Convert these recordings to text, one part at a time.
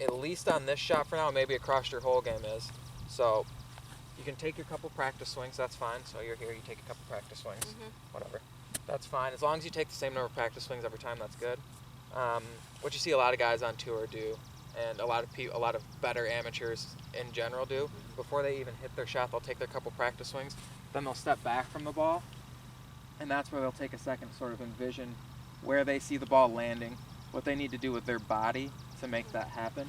at least on this shot for now, maybe across your whole game is. So you can take your couple practice swings, that's fine. So you're here, you take a couple practice swings, whatever. That's fine. As long as you take the same number of practice swings every time, that's good. What you see a lot of guys on tour do, and a lot of better amateurs in general do, before they even hit their shot, they'll take their couple practice swings, then they'll step back from the ball, and that's where they'll take a second to sort of envision where they see the ball landing, what they need to do with their body to make that happen.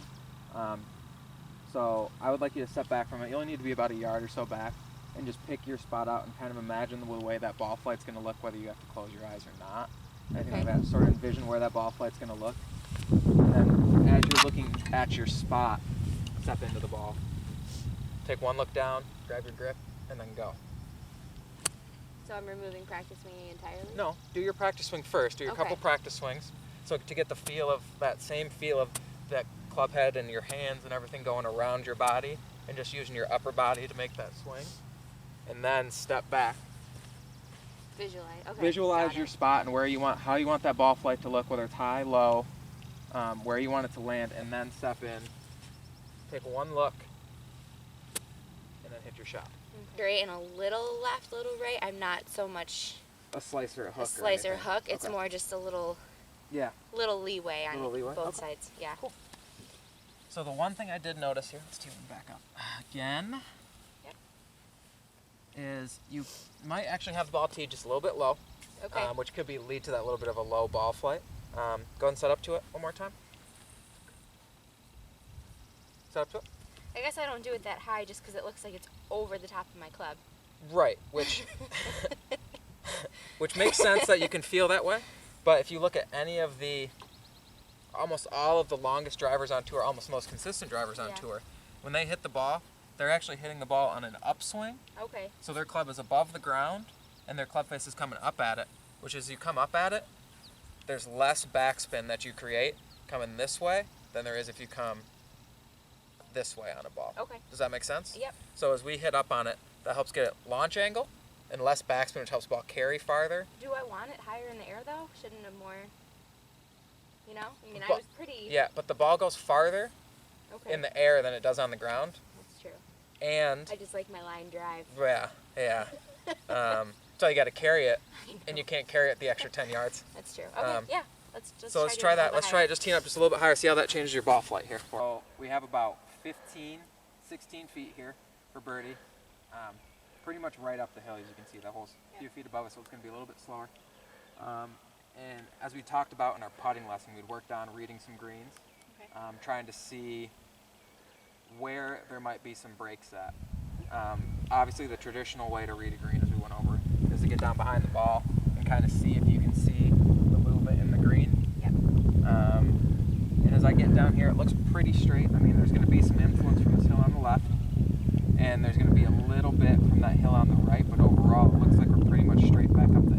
So I would like you to step back from it. You only need to be about a yard or so back, and just pick your spot out and kind of imagine the way that ball flight's going to look, whether you have to close your eyes or not. Anything like that, sort of envision where that ball flight's going to look. And then as you're looking at your spot, step into the ball. Take one look down, grab your grip, and then go. So I'm removing practice swinging entirely? No, do your practice swing first. Do your couple practice swings. So to get the feel of that same feel of that club head and your hands and everything going around your body, and just using your upper body to make that swing. And then step back. Visualize. Okay. Visualize your spot and where you want, how you want that ball flight to look, whether it's high, low, where you want it to land, and then step in. Take one look, and then hit your shot. Straight and a little left, little right. I'm not so much A slice or a hook. a slice or hook. It's more just a little leeway on both sides. Yeah. Cool. So the one thing I did notice here, let's tee one back up again. Is you might actually have the ball teed just a little bit low, which could lead to that little bit of a low ball flight. Go ahead and set up to it one more time. Set up to it. I guess I don't do it that high just because it looks like it's over the top of my club. Right, which makes sense that you can feel that way. But if you look at any of almost all of the longest drivers on tour, almost most consistent drivers on tour, when they hit the ball, they're actually hitting the ball on an upswing. Okay. So their club is above the ground, and their club face is coming up at it, which is you come up at it, there's less backspin that you create coming this way than there is if you come this way on a ball. Okay. Does that make sense? Yep. So as we hit up on it, that helps get it launch angle and less backspin, which helps the ball carry farther. Do I want it higher in the air, though? Shouldn't have more, you know? I mean, I was pretty... Yeah, but the ball goes farther in the air than it does on the ground. That's true. And... I just like my line drive. Yeah. So you got to carry it, and you can't carry it the extra 10 yards. That's true. Okay, yeah. Let's try that. Let's try it. Just teeing up just a little bit higher. See how that changes your ball flight here. So we have about 15, 16 feet here for birdie. Pretty much right up the hill, as you can see. That hole's a few feet above us, so it's going to be a little bit slower. And as we talked about in our putting lesson, we'd worked on reading some greens, trying to see where there might be some breaks at. Obviously, the traditional way to read a green, as we went over, is to get down behind the ball and kind of see if you can see the movement in the green. Yep. And as I get down here, it looks pretty straight. I mean, there's going to be some influence from this hill on the left, and there's going to be a little bit from that hill on the right, but overall, it looks like we're pretty much straight back up the